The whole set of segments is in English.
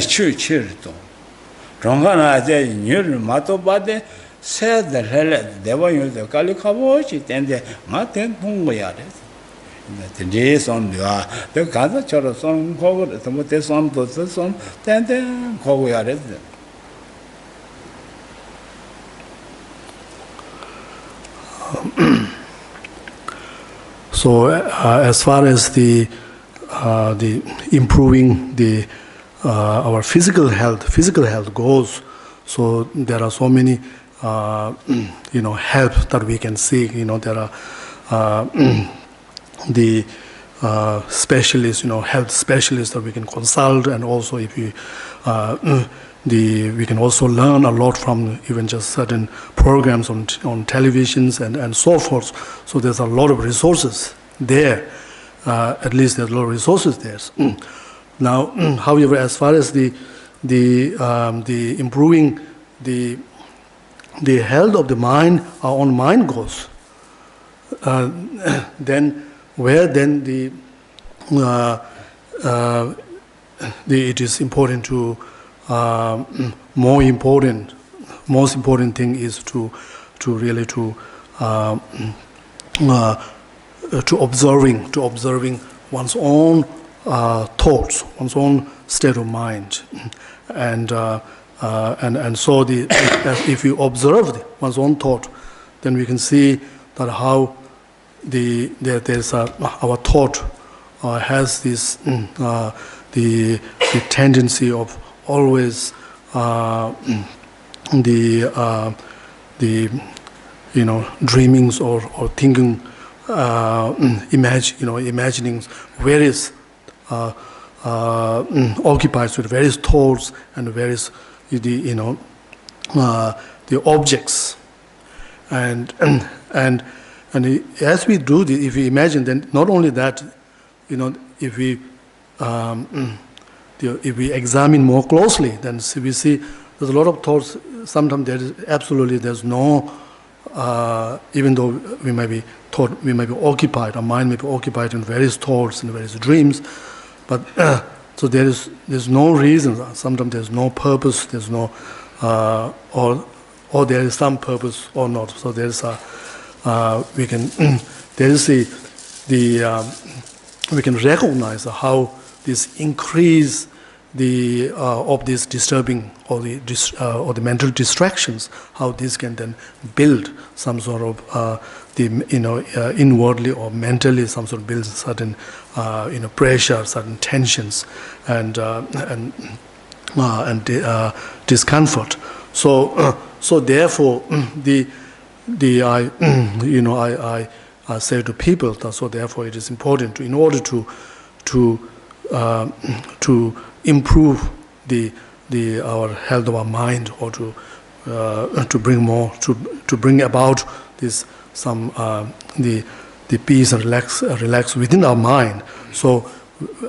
추치르도 정가나 이제 뉴를 맞도바데 새들 헬레 대원유도 깔리카보시 텐데 마텐 통고야 돼. 근데 손도야 더 가서 저러 손 거고 또 손도 손 텐데 거고야 돼. So as far as the improving the our physical health goes, so there are so many help that we can seek. There are the specialists, health specialists that we can consult, and also if we we can also learn a lot from even just certain programs on televisions and so forth. So there's a lot of resources there. At least there's a lot of resources there. Now, however, as far as the improving the health of the mind, our own mind goes, then where then it is important to most important thing is to really to observing one's own thoughts, one's own state of mind, and so if you observe one's own thought, then we can see that how there's our thought has this the tendency of always dreamings or thinking, imagining various occupied with various thoughts and various the objects, and as we do this, if we imagine, then not only that, if we examine more closely, then we see there's a lot of thoughts. Sometimes there's no, even though we may be occupied, our mind may be occupied in various thoughts and various dreams, but so there's no reason. Sometimes there's no purpose. There's no, or there is some purpose or not. So there's we can we can recognize how this increase of this disturbing or the mental distractions, how this can then build some sort of inwardly or mentally some sort of build certain pressure, certain tensions, and discomfort. So therefore I say to people that so therefore it is important in order to improve our health of our mind, or to bring about this the peace and relax within our mind. So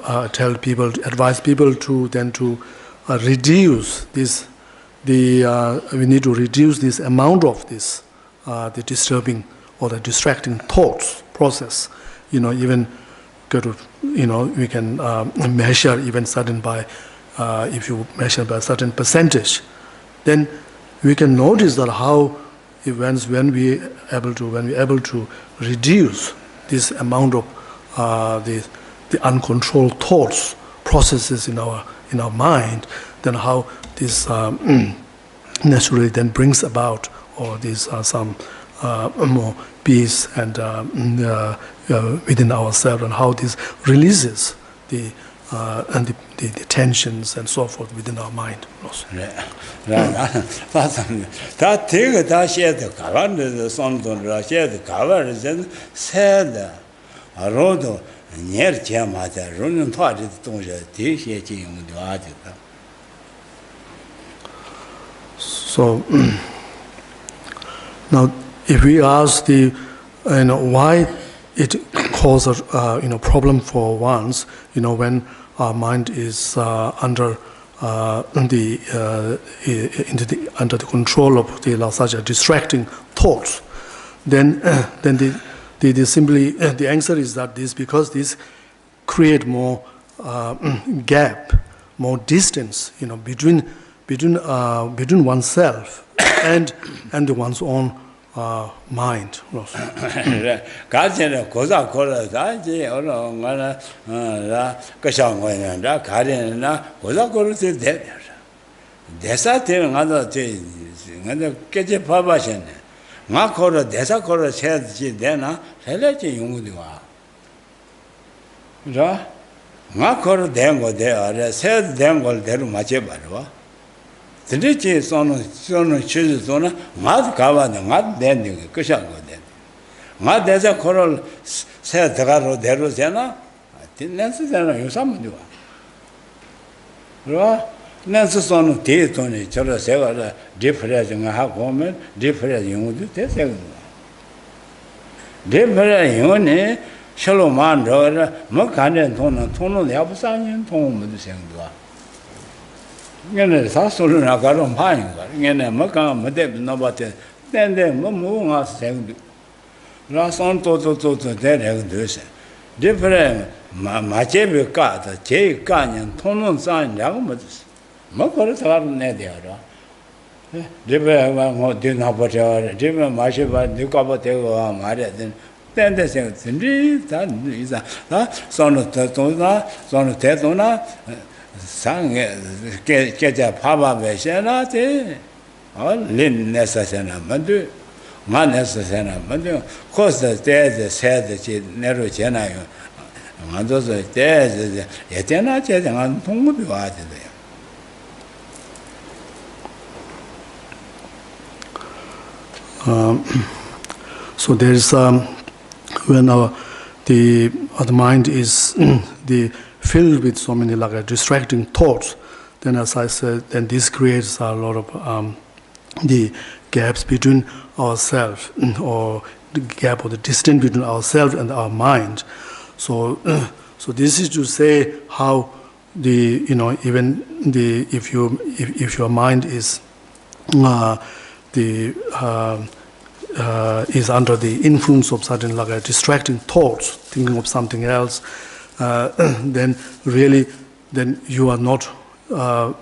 advise people to reduce this. We need to reduce this amount of this the disturbing or the distracting thoughts process. Even go to we can measure even certain by if you measure by a certain percentage, then we can notice that how when we able to reduce this amount of the uncontrolled thoughts processes in our mind, then how this naturally then brings about, or these are some more peace and within ourselves, and how this releases the tensions and so forth within our mind also. So now, if we ask why it causes problem for once, when our mind is under the control of such a distracting thoughts, then the answer is that because this create more gap more distance, between oneself and one's own mind. 가진의 고사 고르다 이제 어느 거나 그상고는 다 가리나 고사 고르세 돼. 대사 되는 가서 제 근데 깨지 봐봐셨네. 나 고르 대사 고르 세지 되나? 살려지 용무도 와. 자, 나 고르 된거 돼야 세 된걸 대로 맞게 봐봐. 드리지 손은 치즈 손은 맛 가봐도 맛 되는 거 그냥 거 돼. 맛 대자 고를 세 들어가로 대로 되나? 딘nen스 되나 요삼도 와. 그러 nen스 손은 대톤이 저러 세가 디프레징 하고 오면 디프레징 용도 되세요. 디프레징 용이 셜로만 저 뭐 간된 돈은 야부상인 돈은 생도 와. 얘네 사소를 나가로 파인 거. 얘네 뭐가 뭐대 너한테 땡데 뭐 뭐가 생도. 라선 또또또 대래가 되세. 디프레 마제비 까다 제 까년 통론 산이라고 뭐지. 뭐 그래서 내 되어라. 디프레 뭐 되나 버려. 디프레 마셔봐 누가 버대고 말이야. 땡데 생든지 다 이사. 손을 또나 손을 대도나 상에 깨자 파바베셔나데 린네서세나 만두 만네서세나 만두 코스 때에 세드지 내로 제나요 만도서 때에 예때나 제정한 동급이 와야 돼요. So there is when the mind is filled with so many distracting thoughts, then as I said, then this creates a lot of the gaps between ourselves, or the gap or the distance between ourselves and our mind. So this is to say how even if your mind is is under the influence of certain distracting thoughts, thinking of something else, then you are not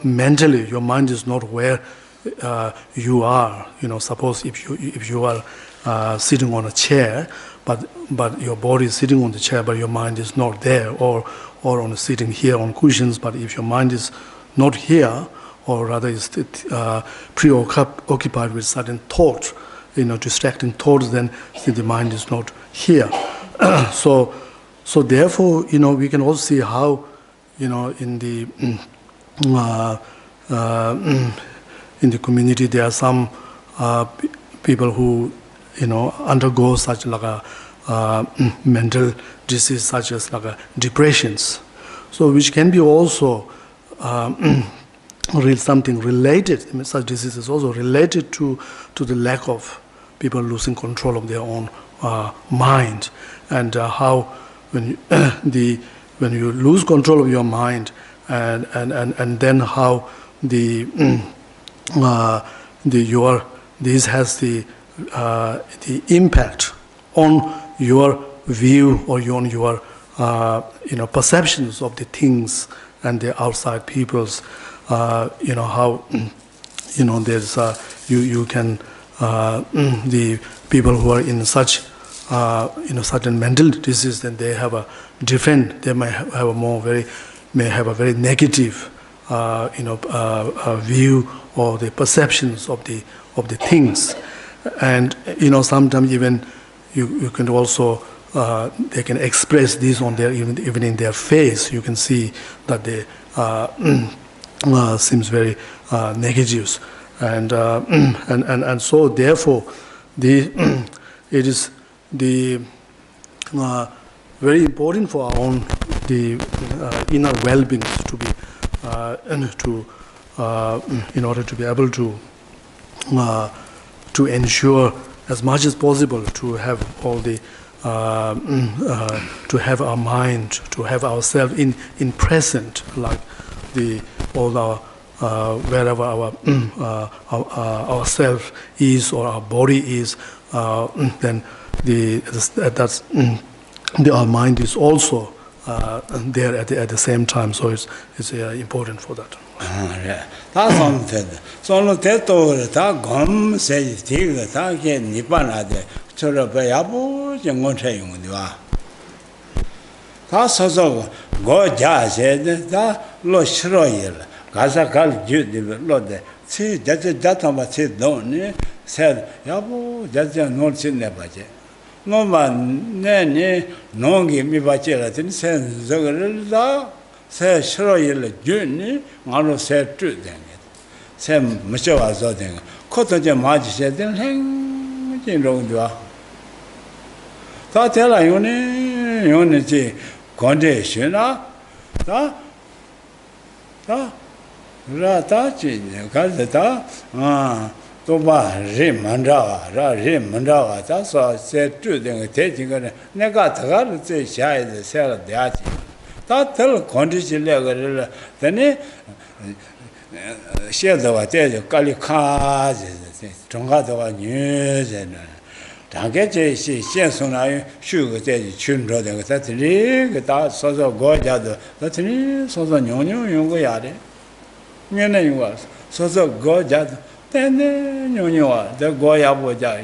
mentally, your mind is not where you are. Suppose if you are sitting on a chair, but your body is sitting on the chair, but your mind is not there, or on sitting here on cushions, but if your mind is not here, or rather is preoccupied with certain thoughts, distracting thoughts, then the mind is not here. So therefore, we can also see how, in the community there are some people who, undergo such mental disease, such as depressions. So which can be also something related. Such disease is also related to the lack of people losing control of their own mind, and how when you lose control of your mind, and then how this has the impact on your view or on your perceptions of the things and the outside people's. How there's you can the people who are in such certain mental disease, then they have a different. They may have a very negative view or the perceptions of the things, and sometimes even you can also they can express this on their even in their face. You can see that they seems very negative, and so therefore it is very important for our own inner well-being to be in order to be able to ensure as much as possible to have all the to have our mind, to have ourselves in present, like all our wherever our self is or our body is, then our mind is also there at the same time. So it's important for that. 다 손로 대도 다 검세 되게 다 게 니반하데 저러 봐야부 정원체 용도와 다 서서 고자세데 다 로시로일 가사갈 주디 로데 치 자자타마 치 돈네 세 야부 자자 놀신네 바제 노만 네네 농기 미바제라든 세 저거를 다 세 싫어일 준니 말로 세 뜨된 세 무셔 와서 된 코토제 맞으셔야 되는 행진로도와 다 되라 요네지 건데시나 다 라다지 가르다 또봐 리만다와 리만다와 다서 세 뜨된 대지거는 내가 더가를 제 샤이드 세라 돼야지 다들 건드실래거를 되네 시에다가 대저 깔리카지 정가도가 뉴제는 당게제 시선나요 슈거 대지 춘로된 거 다들이 그다 서서 고자도 다들이 서서 뇽뇽 용거야래 년에 와 서서 고자도 때네 뇽뇽 더 고야 보자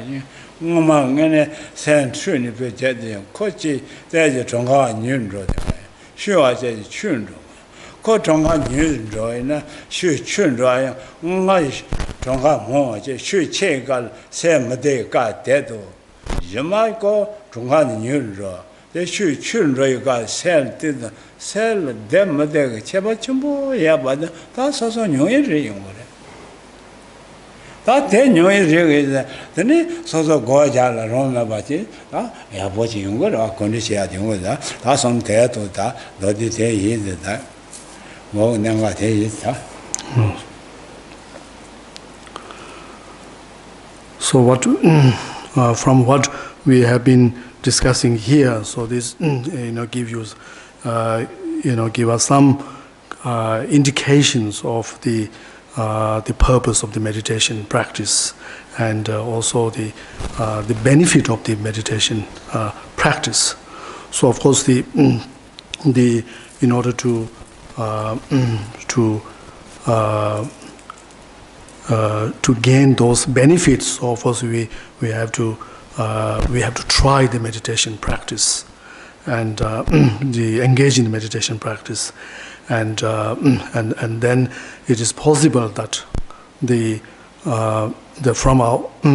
뭐만에 센춘이 베제데 코치 대저 정가 뉴로된 需要这群众，可中华女人呢，是群众呀，我中华我这是这个什么的个态度，什么个中华女人，这是群众一个生的生了这么的个，全部也把的，他说女人用的。 다 대녀의 저기서 근데 소소 고자라 로마 바지 아 야보지 용거라 건지셔야 되는 거다 다 손대도 다 너디 대이다 뭐 내가 대이다 So what from what we have been discussing here, so this give you give us some indications of the purpose of the meditation practice, and also the benefit of the meditation practice. So, of course, in order to gain those benefits, of course, we have to try the meditation practice, and engage in the meditation practice. And then it is possible that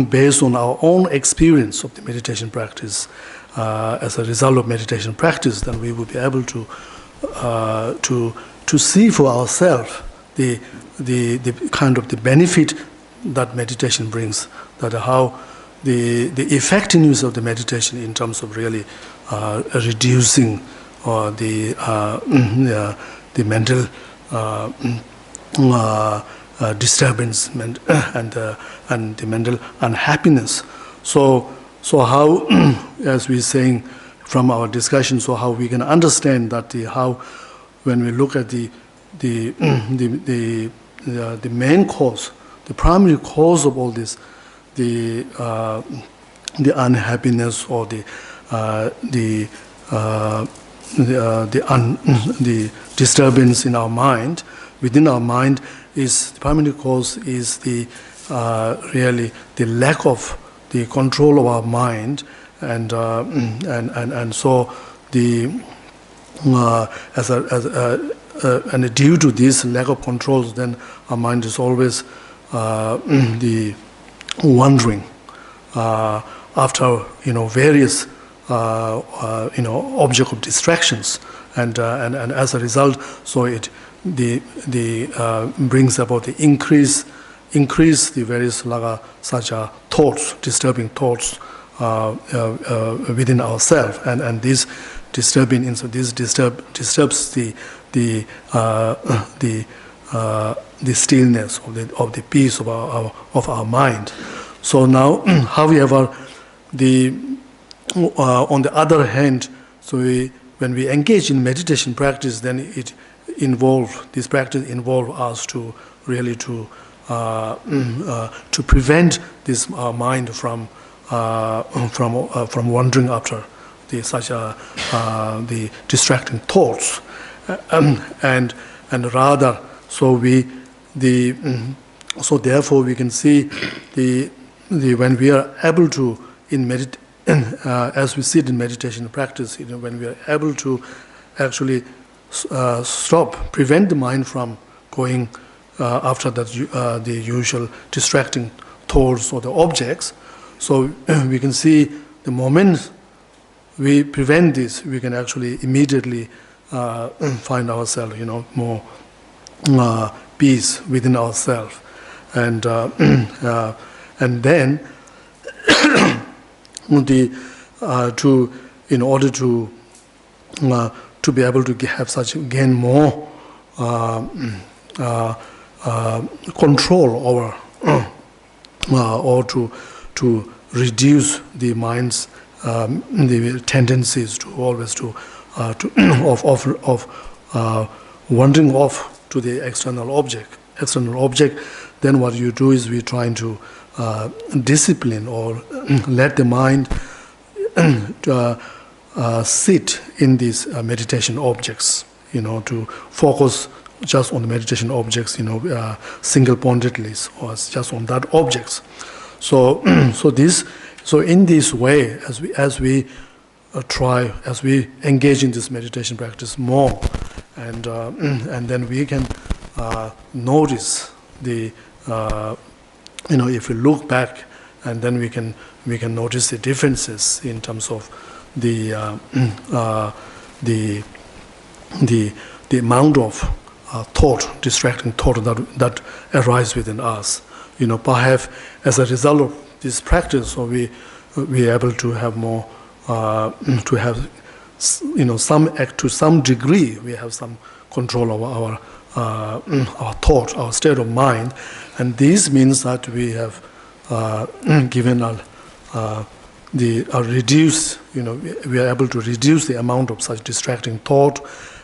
based on our own experience of the meditation practice, as a result of meditation practice, then we will be able to see for ourselves the kind of the benefit that meditation brings, that how the effectiveness of the meditation in terms of really reducing the mental disturbance and the mental unhappiness. So how, as we're saying from our discussion, so how we can understand that how when we look at the main cause, the primary cause of all this, the unhappiness or the disturbance in our mind, within our mind, is the primary cause is the really the lack of the control of our mind, and so the and due to this lack of controls, then our mind is always the wandering after various object of distractions, and as a result, so it brings about the increase the various such thoughts, disturbing thoughts within ourselves, and this disturbing, so this disturbs the stillness of the peace of our mind. So now, however, on the other hand, so when we engage in meditation practice, then this practice involves us to really to prevent this mind from wandering after the distracting thoughts, and rather, so therefore we can see when we are able to as we sit in meditation practice, when we are able to actually prevent the mind from going after the usual distracting thoughts or the objects. So we can see the moment we prevent this, we can actually immediately find ourselves, more peace within ourselves, and then in order to be able to gain more control over or to reduce the mind's the tendencies to always wandering off to the external object, then what you do is we're trying to discipline or let the mind sit in these meditation objects, to focus just on the meditation objects, single-pointedly, or just on that objects. So in this way, as we engage in this meditation practice more, and then we can notice if we look back, and then we can notice the differences in terms of the amount of distracting thought that arise within us. Perhaps as a result of this practice, so we are able to have more, to have, to some degree, we have some control over our thought, our state of mind, and this means that we have given reduce, we are able to reduce the amount of such distracting thought,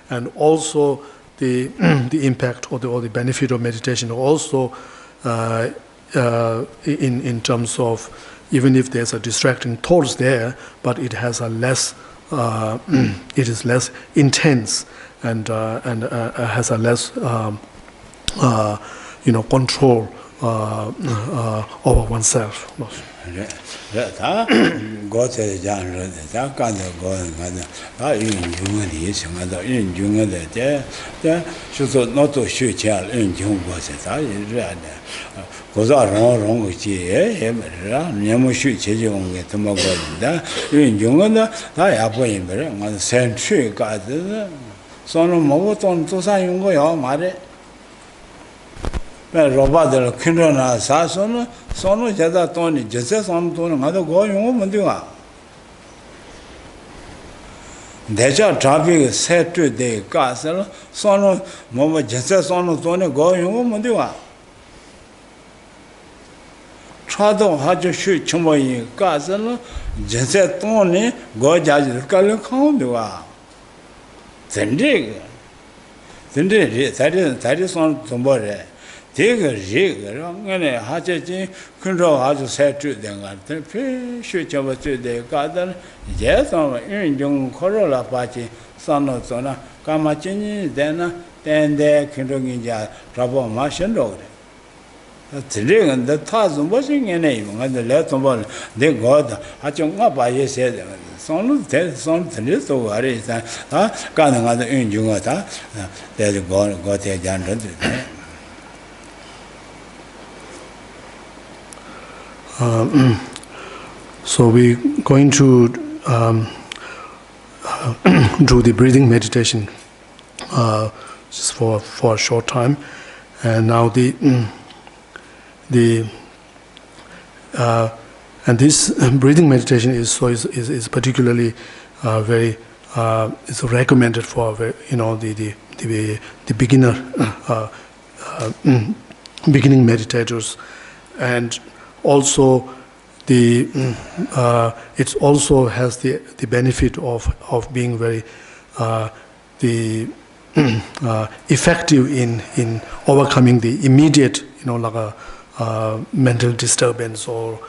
and also the impact or the benefit of meditation also in terms of, even if there's a distracting thoughts there, but it has it is less intense and has a less control over oneself. 로바들 큰로나 사소는 소노 제다 돈이 제세 소노 돈은 나도 거 용어 뭔데가 내자 잡이 세트데 가서 소노 뭐 제세 소노 돈이 거 용어 뭔데가 차도 하죠 쉬 처모이 가서 제세 돈이 거 자지 깔려 카운데가 젠데 자리 손 돈벌에 대거 리거랑네 하제지 근로 아주 세트된 것 피쉬 접어주대 가들 예서 인종 코로나 바지 산노서나 까마진이 되나 땐데 근로인자 잡어 마신도 들리는 데 타즈 뭐싱이네 뭔가 레톤벌 내 거다 아정가 바예세 손을 대손 들려서 아래서 아 가능한 인중하다 대도 거대 잔런데 So we're going to do the breathing meditation just for a short time, and now and this breathing meditation is particularly very is recommended for the beginner beginning meditators, and also it also has the benefit of being very effective in overcoming the immediate like a mental disturbance or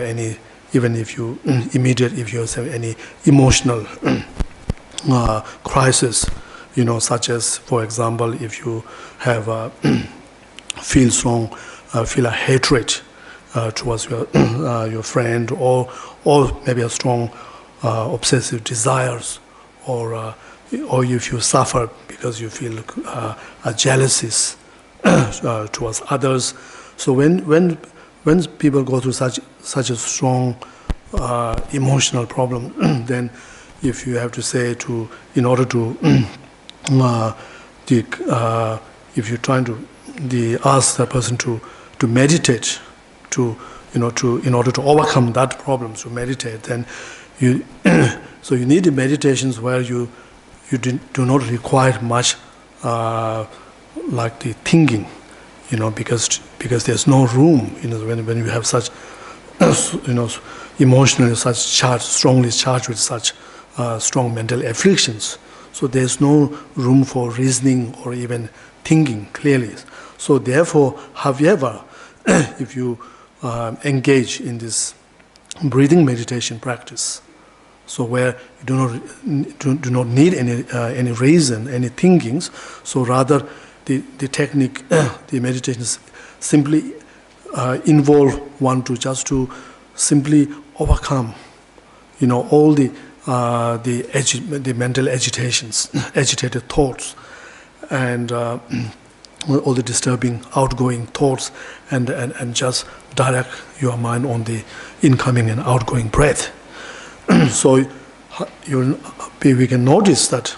any even if you if you have any emotional crisis, such as, for example, if you have feel a hatred towards your friend, or maybe a strong obsessive desires, or if you suffer because you feel jealousies towards others. So when people go through such a strong emotional problem, then if you have to say in order to if you're trying to ask the person to meditate, in order to overcome that problem, to meditate, then so you need the meditations where you do not require much like the thinking, because there's no room, when you have such emotionally strongly charged with such strong mental afflictions. So there's no room for reasoning or even thinking clearly. So therefore, however, if you engage in this breathing meditation practice, so where you do not need any reason, any thinkings, so rather the technique, the meditations simply involve one to just to simply overcome, all the mental agitations, agitated thoughts, and all the disturbing outgoing thoughts, and just direct your mind on the incoming and outgoing breath. So we can notice that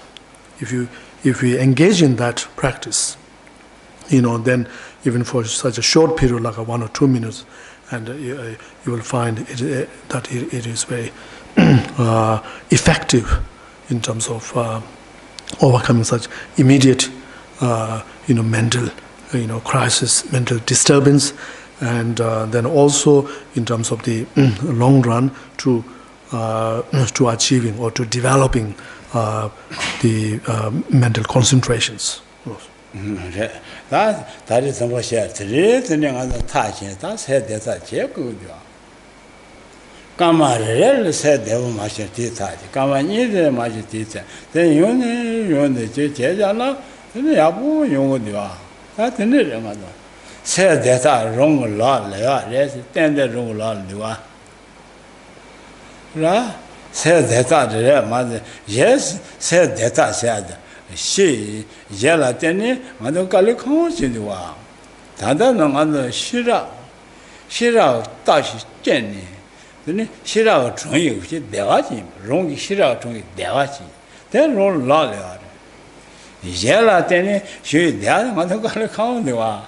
if we engage in that practice, then even for such a short period, like 1 or 2 minutes, and you will find that it is very effective in terms of overcoming such immediate, mental, crisis, mental disturbance, and then also in terms of the long run to achieving or to developing the mental concentrations. That is what she has. That's head that's a check. Come on, really said they were much teacher. Come on, either much teacher. Then you the Jajala, then the Abu Yunga. That's in it, mother. Said that I wrong lot, yes, then the wrong lot. Said that I mother. Yes, said that I said. She yella teni, Madame Calicons in the wow. Tanda no other Shira Tashi Jenny. Then Shira Trongy, Devachi, Rongi Shira Trongy, Devachi. Then roll lolly. Yella teni, she there, Madame Calicons the wow.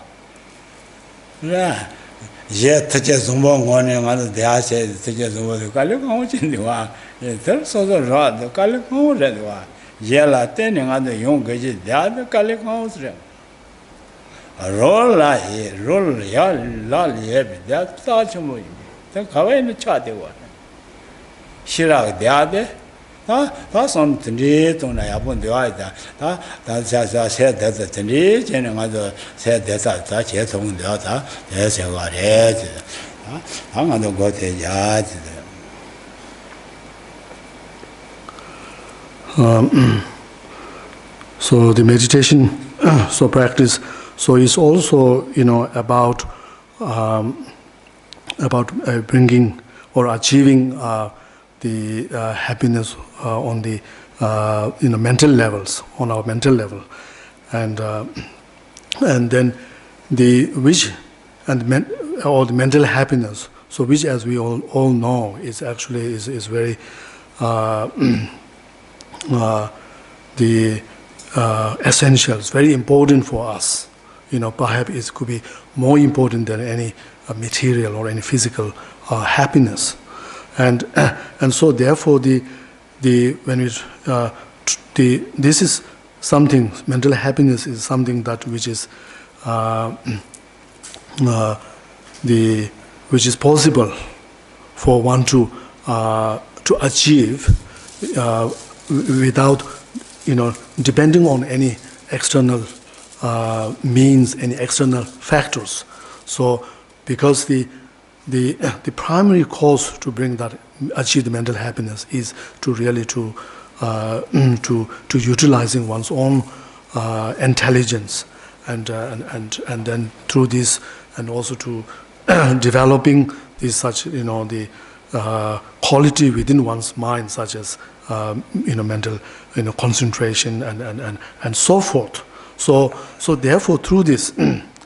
Yet, touches one morning, other day said, touches over the Calicons in the wow. There's also the rod, the Calicons red wow. Yella tending on the young gadget, the other Calicons. Roll lolly, that thought of me. The cover in the chat they were. Shira the other. That's on the need on the upon the other. That's as I said that the need, and another said that such as on the other. There's a lot. I'm going to go to the yard. So the meditation, so practice, so is also about bringing or achieving the happiness on the mental levels, on our mental level, and then the mental happiness. So which, as we all know, is actually is very the essentials, very important for us. Perhaps it could be more important than any material or any physical happiness, and so therefore this is something. Mental happiness is something that which is possible for one to achieve without depending on any external means, any external factors. So because the the primary cause to bring that, achieve the mental happiness is to really to utilizing one's own intelligence, and then through this, and also to developing this such, the quality within one's mind, such as mental concentration and so forth. So therefore, through this,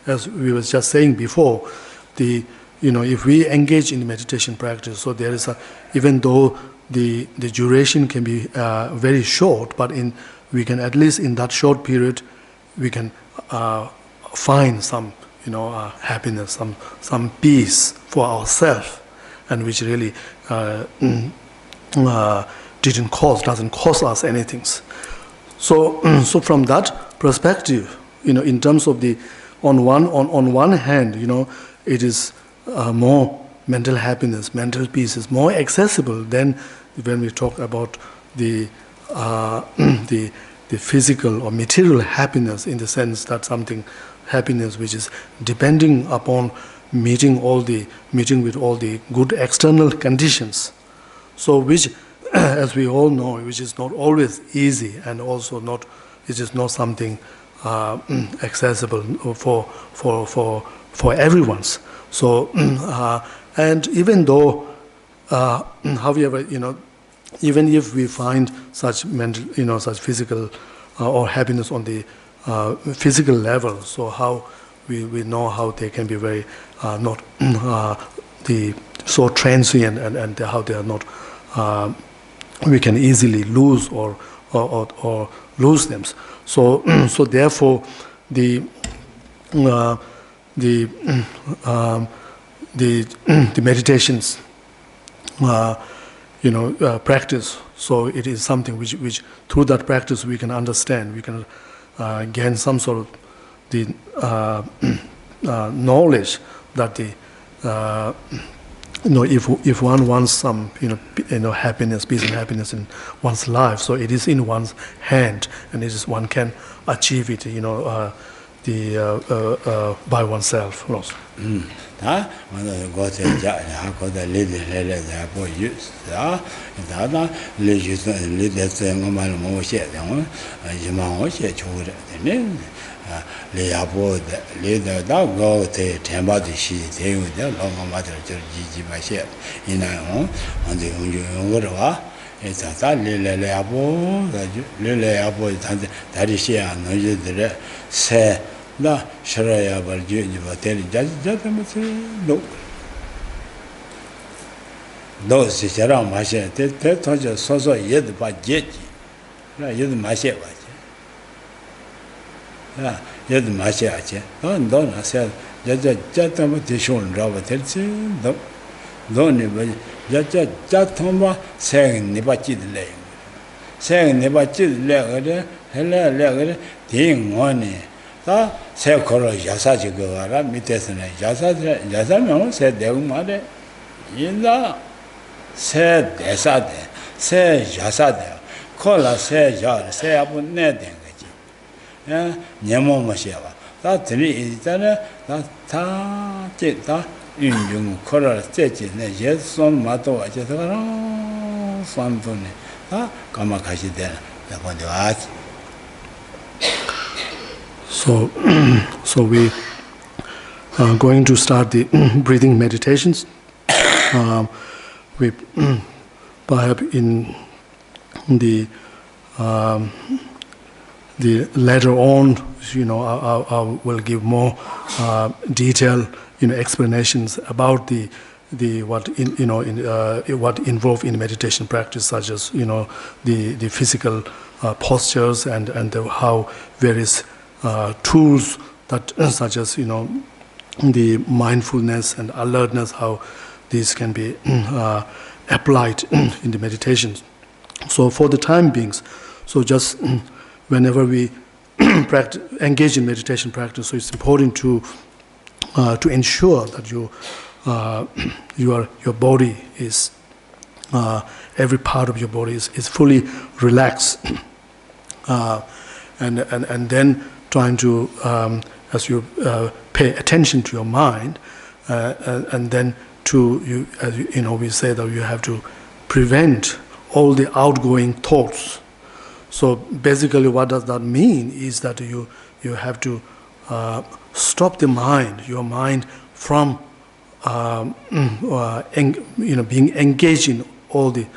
as we were just saying before, if we engage in meditation practice, so there is even though the duration can be very short, but we can at least in that short period we can find some happiness, some peace for ourselves, and which really doesn't cost us anything. So from that perspective, in terms of on one hand, it is more mental happiness, mental peace is more accessible than when we talk about the physical or material happiness, in the sense that something happiness which is depending upon meeting with all the good external conditions. So which, as we all know, which is not always easy, and also it is not something accessible for everyone's. So and even though, however, even if we find such mental, such physical or happiness on the physical level, so how we know how they can be very not so transient, and how they are not, we can easily lose or lose them. So therefore the meditations practice, so it is something which through that practice we can understand, we can gain some sort of the knowledge that if one wants some happiness, peace and happiness in one's life, so it is in one's hand, and it is one can achieve it by oneself. 다 고대 자야 고대 레레레레 보유 다 다다 레주스 레데스 ngomal mo she de yima ho she chore de ne leyapo de le da go te tenba de shi de yu de lo ngoma de ji ba she ina ho ande yong ro wa esa ta leyapo leyapo da ri she ya no je de se 나 싫어야 벌지 이거 때리 자자면서 너 시절아 마셔 때 터져 서서 얘도 봐겠지 나 얘도 마셔 봐지 야 얘도 마셔야지 너 나서 자자자면 대쇼는 잡아 될지 너네 뭐 자자자통바 생네 받지들래 생네 받지들래 그래 그래 대응원이 다 세코로 야사지 그거라 밑에서는 야사면 세 대응 말에 인다 세 대사대 세 야사대 콜라 세 아분 내된 거지 야 녀모모시야 다 들이 있잖아 다 윤중 콜라 제지네 예선 마도 어제서라 산도네 다 가마 가시 되나 나번에 와지 So we are going to start the breathing meditations. We perhaps in the later on, I will give more detailed explanations about what involved in meditation practice, such as the physical postures and how various tools that such as the mindfulness and alertness, how these can be applied in the meditations. So for the time beings, so just whenever we engage in meditation practice, so it's important to ensure that your body is every part of your body is fully relaxed, and then trying to as you pay attention to your mind, and then we say that you have to prevent all the outgoing thoughts. So basically what does that mean is that you have to stop your mind from being engaged in all the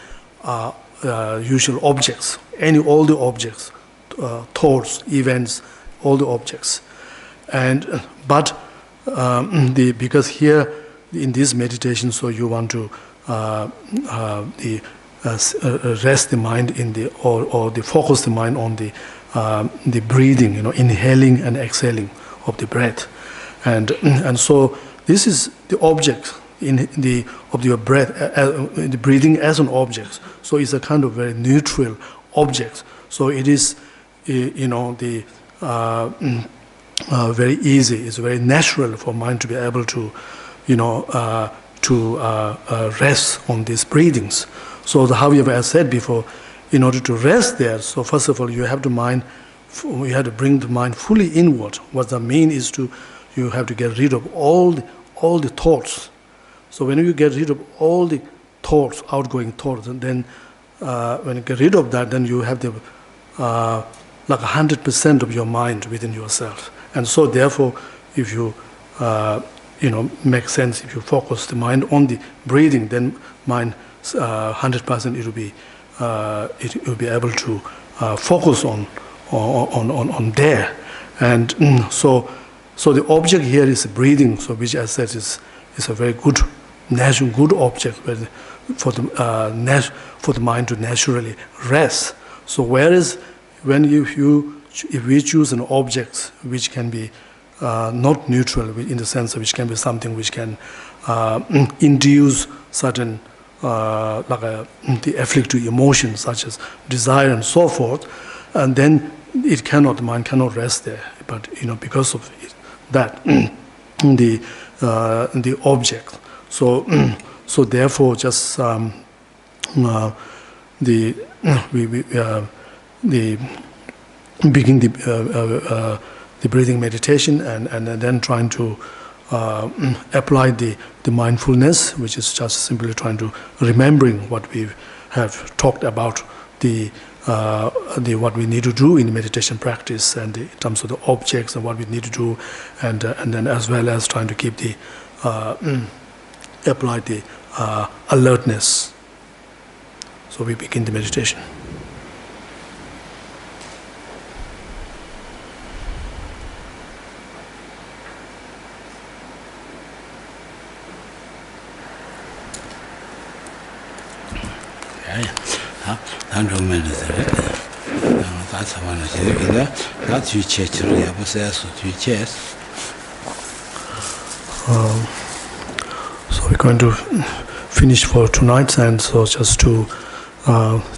usual objects, all the objects, thoughts, events, all the objects. Because here in this meditation, so you want to rest the mind or focus the mind on the breathing, inhaling and exhaling of the breath, and so this is the object of your breath, the breathing as an object. So it's a kind of very neutral object. So it is, very easy. It's very natural for mind to be able to, rest on these breathings. So however, as I said before, in order to rest there, so first of all, you have to bring the mind fully inward. What that means is you have to get rid of all the thoughts. So when you get rid of all the thoughts, outgoing thoughts, and then when you get rid of that, then you have the like 100% of your mind within yourself. And so therefore, if you make sense, if you focus the mind on the breathing, then mind 100% it will be able to focus on there. And so the object here is breathing, so which I said is a very good object for the mind to naturally rest. So whereas if we choose an object which can be not neutral in the sense of which can be something which can induce certain the afflictive emotions such as desire and so forth, and then the mind cannot rest there. But because of that, the object. So therefore, just begin the breathing meditation and then trying to apply the mindfulness, which is just simply trying to remembering what we have talked about, what we need to do in meditation practice, and in terms of the objects and what we need to do, and then as well as trying to keep apply the alertness. So we begin the meditation. So we're going to finish for tonight, and so just to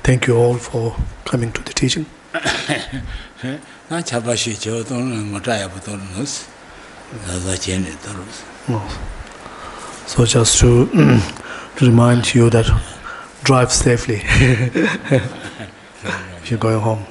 thank you all for coming to the teaching. So just to remind you that drive safely if you're going home.